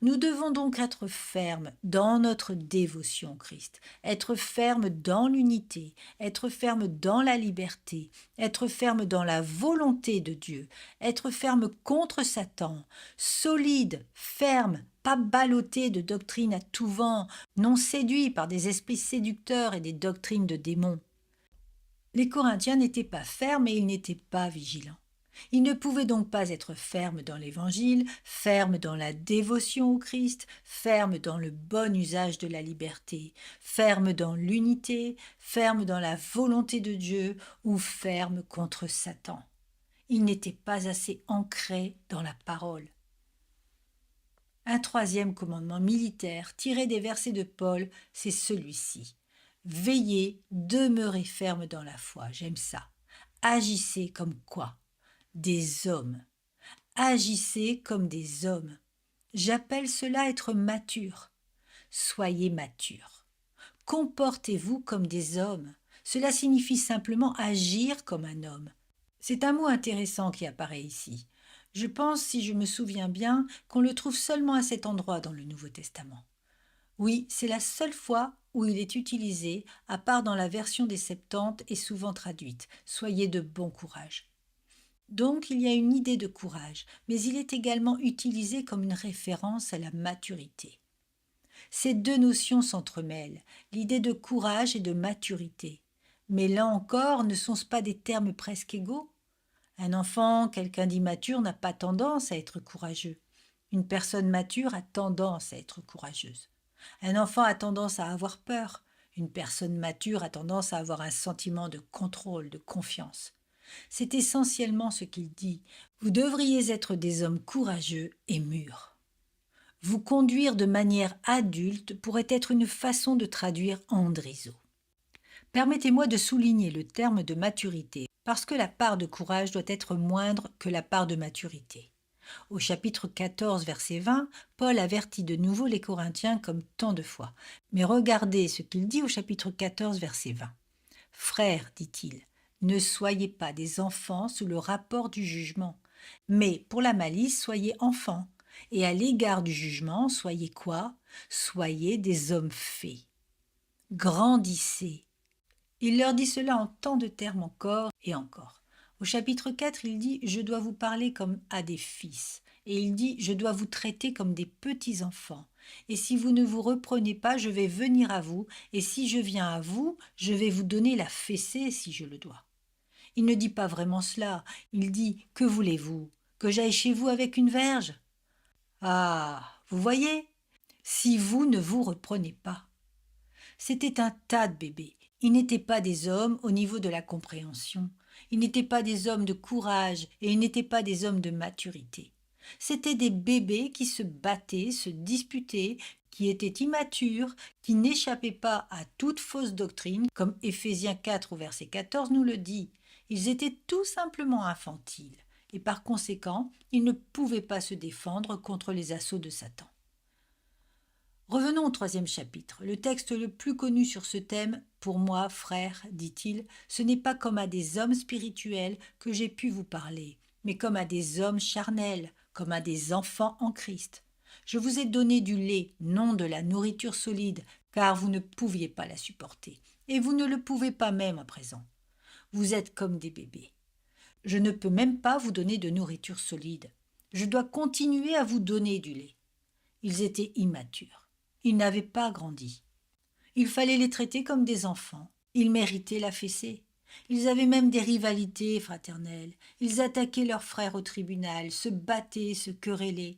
Nous devons donc être fermes dans notre dévotion au Christ, être fermes dans l'unité, être fermes dans la liberté, être fermes dans la volonté de Dieu, être fermes contre Satan, solides, fermes, pas ballottés de doctrines à tout vent, non séduits par des esprits séducteurs et des doctrines de démons. Les Corinthiens n'étaient pas fermes et ils n'étaient pas vigilants. Ils ne pouvaient donc pas être fermes dans l'Évangile, fermes dans la dévotion au Christ, fermes dans le bon usage de la liberté, fermes dans l'unité, fermes dans la volonté de Dieu ou fermes contre Satan. Ils n'étaient pas assez ancrés dans la parole. Un troisième commandement militaire tiré des versets de Paul, c'est celui-ci. Veillez, demeurez fermes dans la foi. J'aime ça. Agissez comme quoi ? Des hommes. Agissez comme des hommes. J'appelle cela être mature. Soyez mature. Comportez-vous comme des hommes. Cela signifie simplement agir comme un homme. C'est un mot intéressant qui apparaît ici. Je pense, si je me souviens bien, qu'on le trouve seulement à cet endroit dans le Nouveau Testament. Oui, c'est la seule fois où il est utilisé, à part dans la version des Septante et souvent traduite. Soyez de bon courage. Donc, il y a une idée de courage, mais il est également utilisé comme une référence à la maturité. Ces deux notions s'entremêlent, l'idée de courage et de maturité. Mais là encore, ne sont-ce pas des termes presque égaux ? Un enfant, quelqu'un d'immature, n'a pas tendance à être courageux. Une personne mature a tendance à être courageuse. Un enfant a tendance à avoir peur. Une personne mature a tendance à avoir un sentiment de contrôle, de confiance. C'est essentiellement ce qu'il dit. Vous devriez être des hommes courageux et mûrs. Vous conduire de manière adulte pourrait être une façon de traduire Andrizo. Permettez-moi de souligner le terme de maturité, parce que la part de courage doit être moindre que la part de maturité. Au chapitre 14, verset 20, Paul avertit de nouveau les Corinthiens comme tant de fois. Mais regardez ce qu'il dit au chapitre 14, verset 20. « Frères, dit-il, ne soyez pas des enfants sous le rapport du jugement, mais pour la malice, soyez enfants. Et à l'égard du jugement, soyez quoi? Soyez des hommes faits. Grandissez. » Il leur dit cela en tant de termes encore et encore. Au chapitre 4, il dit « Je dois vous parler comme à des fils ». Et il dit « Je dois vous traiter comme des petits-enfants. Et si vous ne vous reprenez pas, je vais venir à vous. Et si je viens à vous, je vais vous donner la fessée si je le dois. » Il ne dit pas vraiment cela. Il dit « Que voulez-vous? Que j'aille chez vous avec une verge ?» Ah, vous voyez? Si vous ne vous reprenez pas. C'était un tas de bébés. Ils n'étaient pas des hommes au niveau de la compréhension. Ils n'étaient pas des hommes de courage et ils n'étaient pas des hommes de maturité. C'étaient des bébés qui se battaient, se disputaient, qui étaient immatures, qui n'échappaient pas à toute fausse doctrine, comme Éphésiens 4 au verset 14 nous le dit. Ils étaient tout simplement infantiles et par conséquent, ils ne pouvaient pas se défendre contre les assauts de Satan. Revenons au 3e chapitre. Le texte le plus connu sur ce thème, pour moi, frère, dit-il, ce n'est pas comme à des hommes spirituels que j'ai pu vous parler, mais comme à des hommes charnels, comme à des enfants en Christ. Je vous ai donné du lait, non de la nourriture solide, car vous ne pouviez pas la supporter, et vous ne le pouvez pas même à présent. Vous êtes comme des bébés. Je ne peux même pas vous donner de nourriture solide. Je dois continuer à vous donner du lait. Ils étaient immatures. Ils n'avaient pas grandi. Il fallait les traiter comme des enfants. Ils méritaient la fessée. Ils avaient même des rivalités fraternelles. Ils attaquaient leurs frères au tribunal, se battaient, se querellaient.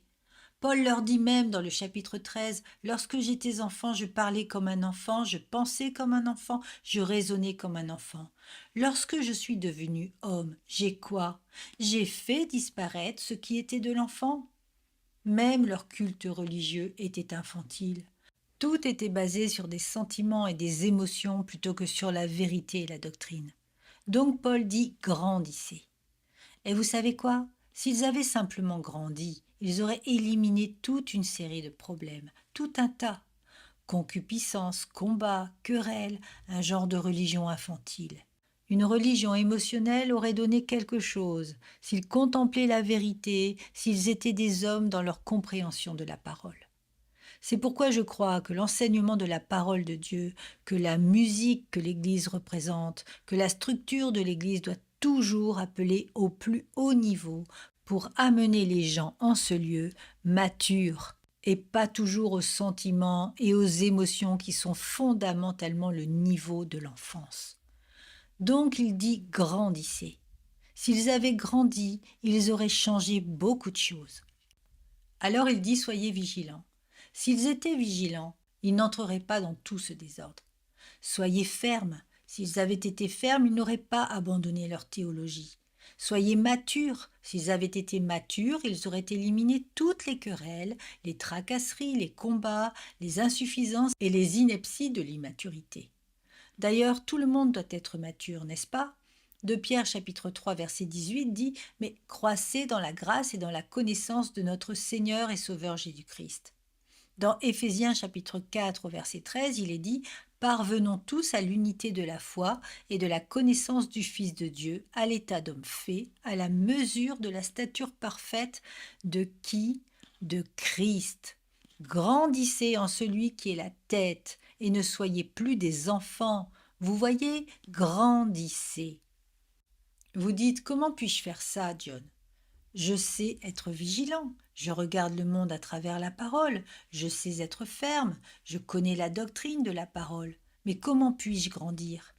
Paul leur dit même dans le chapitre 13, « Lorsque j'étais enfant, je parlais comme un enfant, je pensais comme un enfant, je raisonnais comme un enfant. Lorsque je suis devenu homme, j'ai quoi? J'ai fait disparaître ce qui était de l'enfant. » Même leur culte religieux était infantile. Tout était basé sur des sentiments et des émotions plutôt que sur la vérité et la doctrine. Donc Paul dit « grandissez ». Et vous savez quoi? S'ils avaient simplement grandi, ils auraient éliminé toute une série de problèmes, tout un tas. Concupiscence, combat, querelle, un genre de religion infantile. Une religion émotionnelle aurait donné quelque chose, s'ils contemplaient la vérité, s'ils étaient des hommes dans leur compréhension de la parole. C'est pourquoi je crois que l'enseignement de la parole de Dieu, que la musique que l'Église représente, que la structure de l'Église doit toujours appeler au plus haut niveau pour amener les gens en ce lieu matures et pas toujours aux sentiments et aux émotions qui sont fondamentalement le niveau de l'enfance. Donc il dit « grandissez ». S'ils avaient grandi, ils auraient changé beaucoup de choses. Alors il dit « soyez vigilants ». S'ils étaient vigilants, ils n'entreraient pas dans tout ce désordre. Soyez fermes. S'ils avaient été fermes, ils n'auraient pas abandonné leur théologie. Soyez matures. S'ils avaient été matures, ils auraient éliminé toutes les querelles, les tracasseries, les combats, les insuffisances et les inepties de l'immaturité. D'ailleurs, tout le monde doit être mature, n'est-ce pas? 2 Pierre chapitre 3 verset 18 dit « Mais croissez dans la grâce et dans la connaissance de notre Seigneur et Sauveur Jésus-Christ ». Dans Éphésiens chapitre 4 verset 13, il est dit « Parvenons tous à l'unité de la foi et de la connaissance du Fils de Dieu, à l'état d'homme fait, à la mesure de la stature parfaite de qui? De Christ. Grandissez en celui qui est la tête et ne soyez plus des enfants. Vous voyez, grandissez. » Vous dites « Comment puis-je faire ça, John ?» Je sais être vigilant, je regarde le monde à travers la parole, je sais être ferme, je connais la doctrine de la parole. Mais comment puis-je grandir?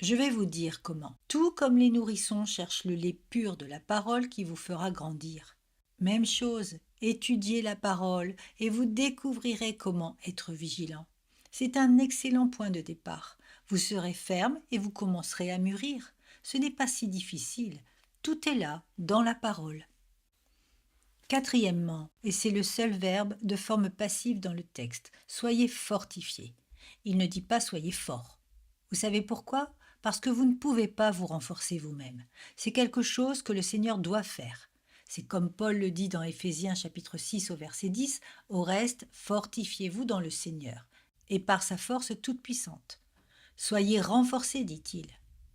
Je vais vous dire comment. Tout comme les nourrissons cherchent le lait pur de la parole qui vous fera grandir. Même chose, Étudiez la parole et vous découvrirez comment être vigilant. C'est un excellent point de départ. Vous serez ferme et vous commencerez à mûrir. Ce n'est pas si difficile. Tout est là, dans la parole. Quatrièmement, et c'est le seul verbe de forme passive dans le texte, soyez fortifiés. Il ne dit pas soyez forts. Vous savez pourquoi? Parce que vous ne pouvez pas vous renforcer vous-même. C'est quelque chose que le Seigneur doit faire. C'est comme Paul le dit dans Éphésiens chapitre 6 au verset 10, au reste, fortifiez-vous dans le Seigneur, et par sa force toute puissante. Soyez renforcés, dit-il.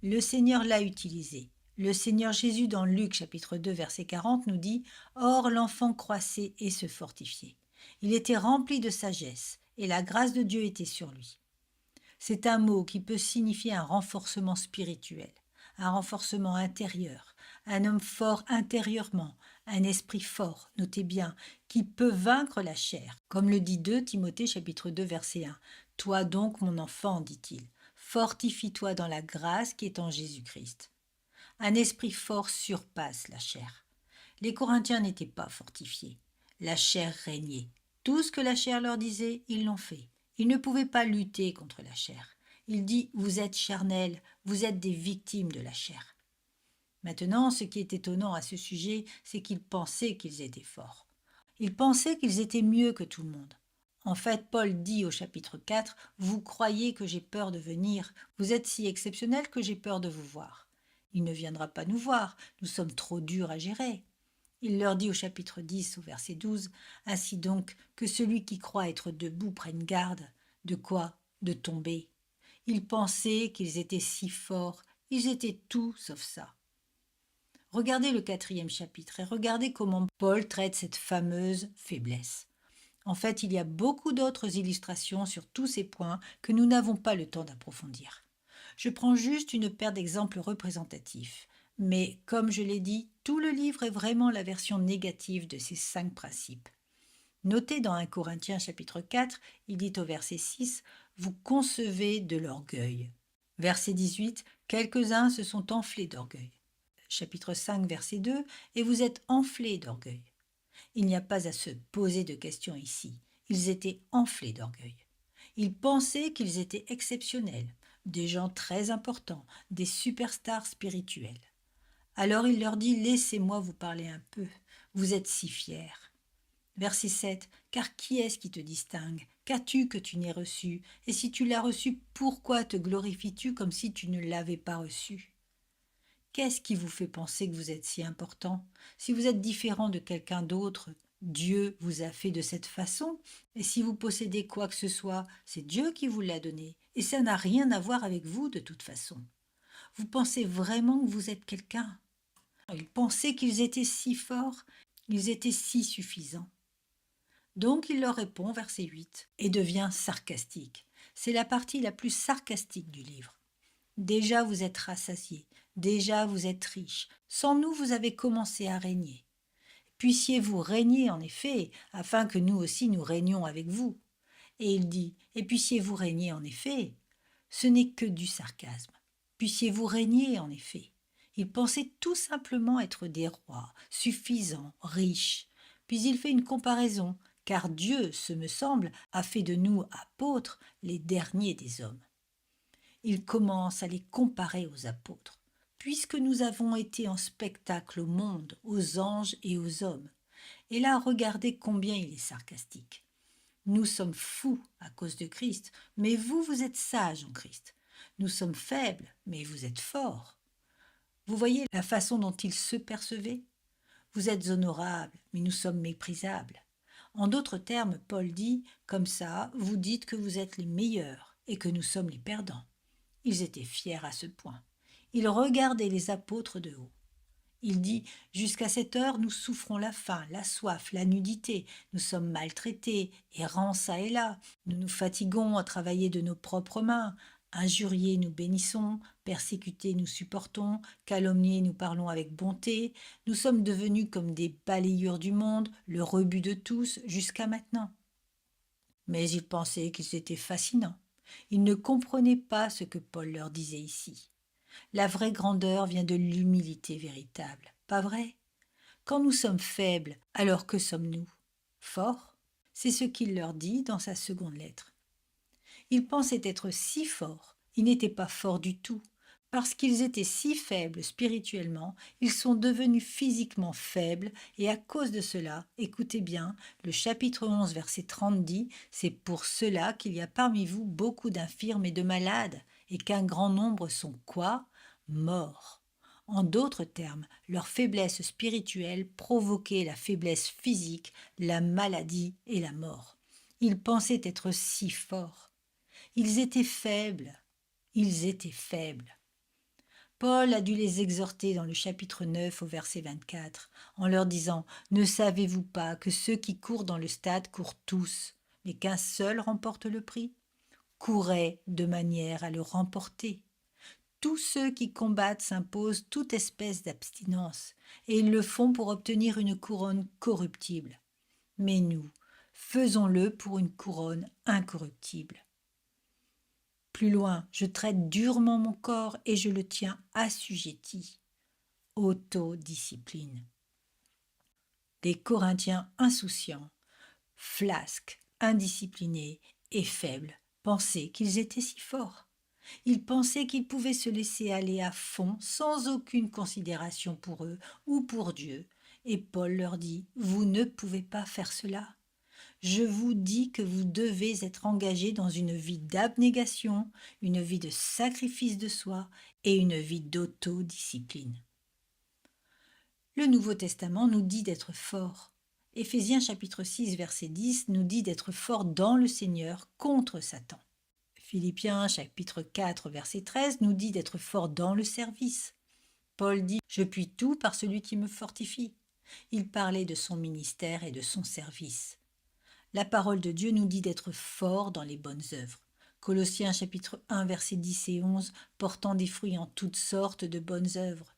Le Seigneur l'a utilisé. Le Seigneur Jésus dans Luc chapitre 2 verset 40 nous dit « Or l'enfant croissait et se fortifiait. Il était rempli de sagesse, et la grâce de Dieu était sur lui. » C'est un mot qui peut signifier un renforcement spirituel, un renforcement intérieur, un homme fort intérieurement, un esprit fort, notez bien, qui peut vaincre la chair. Comme le dit 2 Timothée chapitre 2 verset 1. « Toi donc, mon enfant, dit-il, fortifie-toi dans la grâce qui est en Jésus-Christ. » Un esprit fort surpasse la chair. Les Corinthiens n'étaient pas fortifiés. La chair régnait. Tout ce que la chair leur disait, ils l'ont fait. Ils ne pouvaient pas lutter contre la chair. Il dit « Vous êtes charnels, vous êtes des victimes de la chair. » Maintenant, ce qui est étonnant à ce sujet, c'est qu'ils pensaient qu'ils étaient forts. Ils pensaient qu'ils étaient mieux que tout le monde. En fait, Paul dit au chapitre 4 « Vous croyez que j'ai peur de venir, vous êtes si exceptionnels que j'ai peur de vous voir. » Il ne viendra pas nous voir, nous sommes trop durs à gérer. Il leur dit au chapitre 10 au verset 12 « Ainsi donc, que celui qui croit être debout prenne garde. » De quoi? De tomber. Ils pensaient qu'ils étaient si forts, ils étaient tout sauf ça. Regardez le 4e chapitre et regardez comment Paul traite cette fameuse faiblesse. En fait, il y a beaucoup d'autres illustrations sur tous ces points que nous n'avons pas le temps d'approfondir. Je prends juste une paire d'exemples représentatifs. Mais, comme je l'ai dit, tout le livre est vraiment la version négative de ces 5 principes. Notez dans 1 Corinthiens chapitre 4, il dit au verset 6 « Vous concevez de l'orgueil ». Verset 18 « Quelques-uns se sont enflés d'orgueil ». Chapitre 5, verset 2 « Et vous êtes enflés d'orgueil ». Il n'y a pas à se poser de questions ici. Ils étaient enflés d'orgueil. Ils pensaient qu'ils étaient exceptionnels, des gens très importants, des superstars spirituels. Alors il leur dit « Laissez-moi vous parler un peu, vous êtes si fiers. » Verset 7 « Car qui est-ce qui te distingue? Qu'as-tu que tu n'aies reçu? Et si tu l'as reçu, pourquoi te glorifies-tu comme si tu ne l'avais pas reçu? » Qu'est-ce qui vous fait penser que vous êtes si important? Si vous êtes différent de quelqu'un d'autre, Dieu vous a fait de cette façon. Et si vous possédez quoi que ce soit, c'est Dieu qui vous l'a donné. Et ça n'a rien à voir avec vous de toute façon. Vous pensez vraiment que vous êtes quelqu'un? Ils pensaient qu'ils étaient si forts, ils étaient si suffisants. Donc il leur répond, verset 8, et devient sarcastique. C'est la partie la plus sarcastique du livre. Déjà vous êtes rassasiés, déjà vous êtes riches. Sans nous, vous avez commencé à régner. Puissiez-vous régner en effet, afin que nous aussi nous régnions avec vous. Et il dit, et puissiez-vous régner en effet. Ce n'est que du sarcasme. Puissiez-vous régner en effet. Il pensait tout simplement être des rois, suffisants, riches. Puis il fait une comparaison, car Dieu, ce me semble, a fait de nous apôtres les derniers des hommes. Il commence à les comparer aux apôtres, puisque nous avons été en spectacle au monde, aux anges et aux hommes. Et là, regardez combien il est sarcastique. Nous sommes fous à cause de Christ, mais vous, vous êtes sages en Christ. Nous sommes faibles, mais vous êtes forts. Vous voyez la façon dont il se percevait? Vous êtes honorables, mais nous sommes méprisables. En d'autres termes, Paul dit, comme ça, vous dites que vous êtes les meilleurs et que nous sommes les perdants. Ils étaient fiers à ce point. Ils regardaient les apôtres de haut. Il dit « Jusqu'à cette heure, nous souffrons la faim, la soif, la nudité. Nous sommes maltraités, errants çà et là. Nous nous fatiguons à travailler de nos propres mains. Injuriés, nous bénissons. Persécutés, nous supportons. Calomniés, nous parlons avec bonté. Nous sommes devenus comme des balayures du monde, le rebut de tous, jusqu'à maintenant. » Mais ils pensaient qu'ils étaient fascinants. Ils ne comprenaient pas ce que Paul leur disait ici. La vraie grandeur vient de l'humilité véritable, pas vrai? Quand nous sommes faibles, alors que sommes-nous? fort. C'est ce qu'il leur dit dans sa seconde lettre. Ils pensaient être si forts, ils n'étaient pas forts du tout. Parce qu'ils étaient si faibles spirituellement, ils sont devenus physiquement faibles et à cause de cela, écoutez bien, le chapitre 11 verset 30 dit « C'est pour cela qu'il y a parmi vous beaucoup d'infirmes et de malades et qu'un grand nombre sont quoi? Morts. » En d'autres termes, leur faiblesse spirituelle provoquait la faiblesse physique, la maladie et la mort. Ils pensaient être si forts. Ils étaient faibles. Ils étaient faibles. Paul a dû les exhorter dans le chapitre 9 au verset 24, en leur disant « Ne savez-vous pas que ceux qui courent dans le stade courent tous, mais qu'un seul remporte le prix? Courez de manière à le remporter. Tous ceux qui combattent s'imposent toute espèce d'abstinence, et ils le font pour obtenir une couronne corruptible. Mais nous, faisons-le pour une couronne incorruptible. » Plus loin, je traite durement mon corps et je le tiens assujetti. Autodiscipline. Les Corinthiens insouciants, flasques, indisciplinés et faibles pensaient qu'ils étaient si forts. Ils pensaient qu'ils pouvaient se laisser aller à fond sans aucune considération pour eux ou pour Dieu. Et Paul leur dit « Vous ne pouvez pas faire cela. Je vous dis que vous devez être engagés dans une vie d'abnégation, une vie de sacrifice de soi et une vie d'autodiscipline. » Le Nouveau Testament nous dit d'être forts. Éphésiens chapitre 6 verset 10 nous dit d'être forts dans le Seigneur contre Satan. Philippiens chapitre 4 verset 13 nous dit d'être forts dans le service. Paul dit « Je puis tout par celui qui me fortifie ». Il parlait de son ministère et de son service. La parole de Dieu nous dit d'être forts dans les bonnes œuvres. Colossiens chapitre 1 versets 10 et 11 portant des fruits en toutes sortes de bonnes œuvres.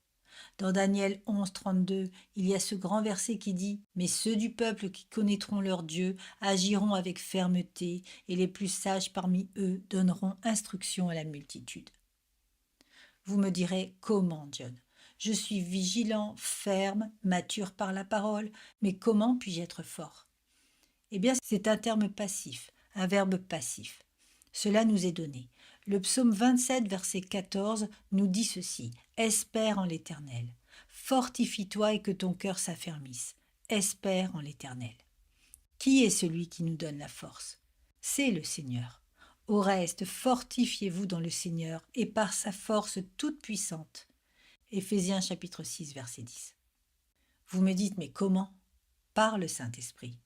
Dans Daniel 11, 32, il y a ce grand verset qui dit « Mais ceux du peuple qui connaîtront leur Dieu agiront avec fermeté, et les plus sages parmi eux donneront instruction à la multitude. » Vous me direz « Comment, John ? Je suis vigilant, ferme, mature par la parole, mais comment puis-je être fort ?» Eh bien, c'est un terme passif, un verbe passif. Cela nous est donné. Le psaume 27, verset 14, nous dit ceci. « Espère en l'Éternel. Fortifie-toi et que ton cœur s'affermisse. Espère en l'Éternel. » Qui est celui qui nous donne la force? C'est le Seigneur. Au reste, fortifiez-vous dans le Seigneur et par sa force toute puissante. Éphésiens chapitre 6, verset 10. Vous me dites, mais comment? Par le Saint-Esprit.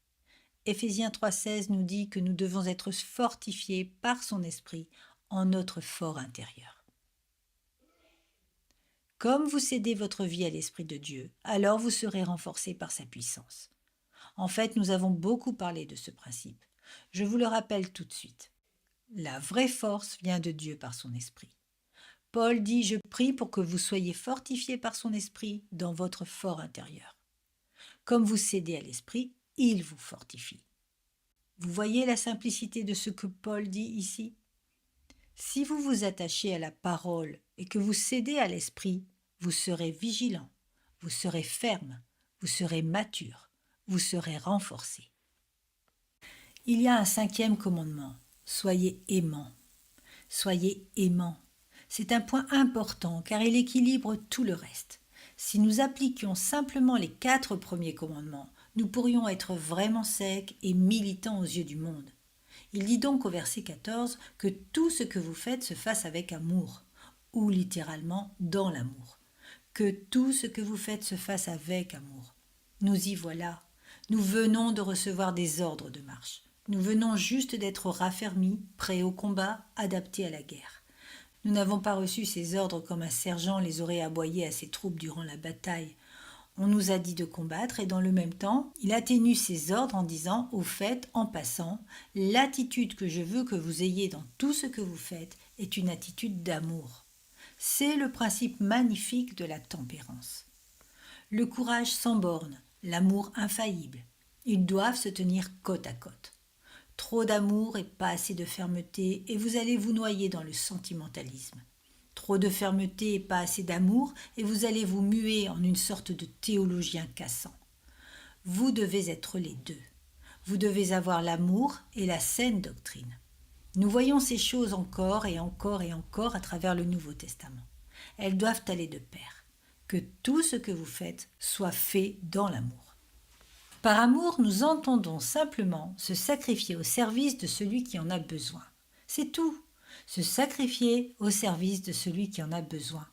Éphésiens 3,16 nous dit que nous devons être fortifiés par son esprit en notre fort intérieur. Comme vous cédez votre vie à l'Esprit de Dieu, alors vous serez renforcés par sa puissance. En fait, nous avons beaucoup parlé de ce principe. Je vous le rappelle tout de suite. La vraie force vient de Dieu par son esprit. Paul dit « Je prie pour que vous soyez fortifiés par son esprit dans votre fort intérieur. » Comme vous cédez à l'esprit, il vous fortifie. Vous voyez la simplicité de ce que Paul dit ici? Si vous vous attachez à la parole et que vous cédez à l'esprit, vous serez vigilant, vous serez ferme, vous serez mature, vous serez renforcé. Il y a un 5e commandement. Soyez aimants. Soyez aimants. C'est un point important car il équilibre tout le reste. Si nous appliquions simplement les 4 premiers commandements, nous pourrions être vraiment secs et militants aux yeux du monde. Il dit donc au verset 14 que tout ce que vous faites se fasse avec amour, ou littéralement dans l'amour. Que tout ce que vous faites se fasse avec amour. Nous y voilà. Nous venons de recevoir des ordres de marche. Nous venons juste d'être raffermis, prêts au combat, adaptés à la guerre. Nous n'avons pas reçu ces ordres comme un sergent les aurait aboyés à ses troupes durant la bataille. On nous a dit de combattre et dans le même temps, il atténue ses ordres en disant « Au fait, en passant, l'attitude que je veux que vous ayez dans tout ce que vous faites est une attitude d'amour. » C'est le principe magnifique de la tempérance. Le courage sans borne, l'amour infaillible, ils doivent se tenir côte à côte. Trop d'amour et pas assez de fermeté et vous allez vous noyer dans le sentimentalisme. Trop de fermeté et pas assez d'amour et vous allez vous muer en une sorte de théologien cassant. Vous devez être les deux. vous devez avoir l'amour et la saine doctrine. Nous voyons ces choses encore et encore et encore à travers le Nouveau Testament. Elles doivent aller de pair. Que tout ce que vous faites soit fait dans l'amour. Par amour, nous entendons simplement se sacrifier au service de celui qui en a besoin. C'est tout. Se sacrifier au service de celui qui en a besoin.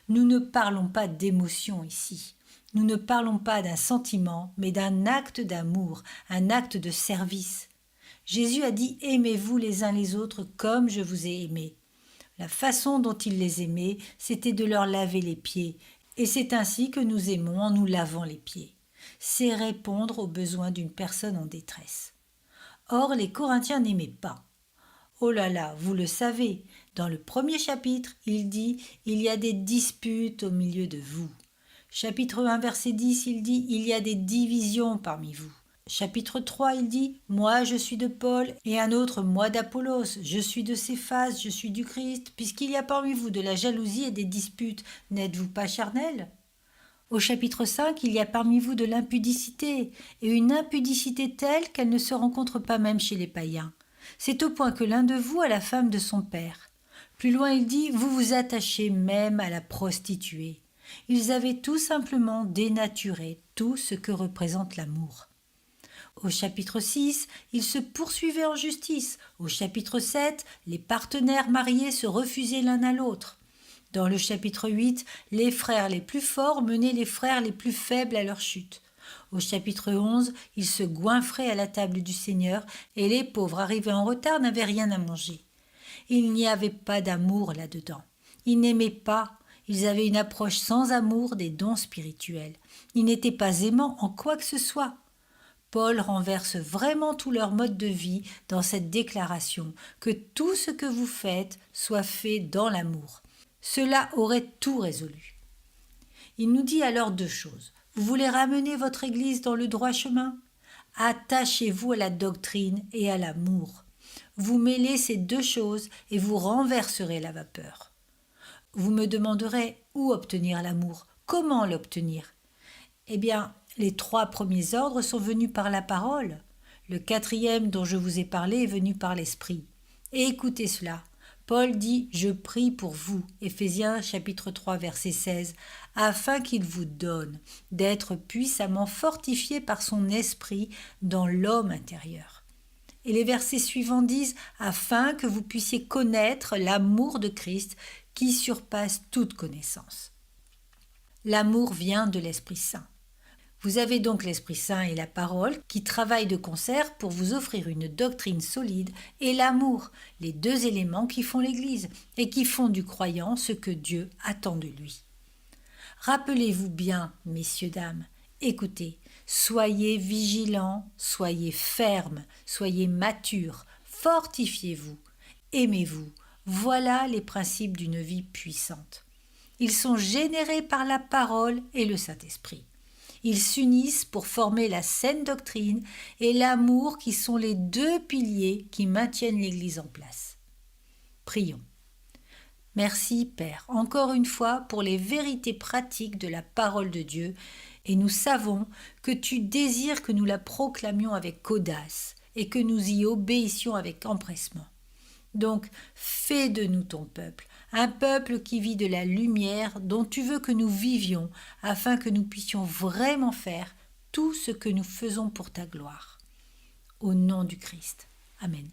Nous ne parlons pas d'émotion ici. Nous ne parlons pas d'un sentiment, mais d'un acte d'amour, un acte de service. Jésus a dit « Aimez-vous les uns les autres comme je vous ai aimés ». La façon dont il les aimait, c'était de leur laver les pieds. Et c'est ainsi que nous aimons en nous lavant les pieds. C'est répondre aux besoins d'une personne en détresse. Or, les Corinthiens n'aimaient pas. Oh là là, vous le savez, dans le premier chapitre, il dit « Il y a des disputes au milieu de vous ». Chapitre 1, verset 10, il dit « Il y a des divisions parmi vous ». Chapitre 3, il dit « Moi, je suis de Paul, et un autre, moi d'Apollos, je suis de Céphas, je suis du Christ, puisqu'il y a parmi vous de la jalousie et des disputes, n'êtes-vous pas charnels ?» Au chapitre 5, il y a parmi vous de l'impudicité, et une impudicité telle qu'elle ne se rencontre pas même chez les païens. C'est au point que l'un de vous a la femme de son père. Plus loin, il dit « Vous vous attachez même à la prostituée ». Ils avaient tout simplement dénaturé tout ce que représente l'amour. Au chapitre 6, ils se poursuivaient en justice. Au chapitre 7, les partenaires mariés se refusaient l'un à l'autre. Dans le chapitre 8, les frères les plus forts menaient les frères les plus faibles à leur chute. Au chapitre 11, ils se goinfraient à la table du Seigneur et les pauvres arrivés en retard n'avaient rien à manger. Il n'y avait pas d'amour là-dedans. Ils n'aimaient pas. Ils avaient une approche sans amour des dons spirituels. Ils n'étaient pas aimants en quoi que ce soit. Paul renverse vraiment tout leur mode de vie dans cette déclaration que tout ce que vous faites soit fait dans l'amour. Cela aurait tout résolu. Il nous dit alors deux choses. Vous voulez ramener votre Église dans le droit chemin ? Attachez-vous à la doctrine et à l'amour. Vous mêlez ces deux choses et vous renverserez la vapeur. Vous me demanderez où obtenir l'amour, comment l'obtenir ? Eh bien, les 3 premiers ordres sont venus par la parole. Le 4e dont je vous ai parlé est venu par l'esprit. Et écoutez cela. Paul dit « Je prie pour vous » Éphésiens chapitre 3 verset 16 « afin qu'il vous donne d'être puissamment fortifié par son esprit dans l'homme intérieur. » Et les versets suivants disent « afin que vous puissiez connaître l'amour de Christ qui surpasse toute connaissance. » L'amour vient de l'Esprit Saint. Vous avez donc l'Esprit Saint et la parole qui travaillent de concert pour vous offrir une doctrine solide et l'amour, les 2 éléments qui font l'Église et qui font du croyant ce que Dieu attend de lui. Rappelez-vous bien, messieurs, dames, écoutez, soyez vigilants, soyez fermes, soyez matures, fortifiez-vous, aimez-vous. Voilà les principes d'une vie puissante. Ils sont générés par la parole et le Saint-Esprit. Ils s'unissent pour former la saine doctrine et l'amour qui sont les 2 piliers qui maintiennent l'Église en place. Prions. Merci Père, encore une fois pour les vérités pratiques de la parole de Dieu et nous savons que tu désires que nous la proclamions avec audace et que nous y obéissions avec empressement. Donc, fais de nous ton peuple, un peuple qui vit de la lumière dont tu veux que nous vivions afin que nous puissions vraiment faire tout ce que nous faisons pour ta gloire. Au nom du Christ. Amen.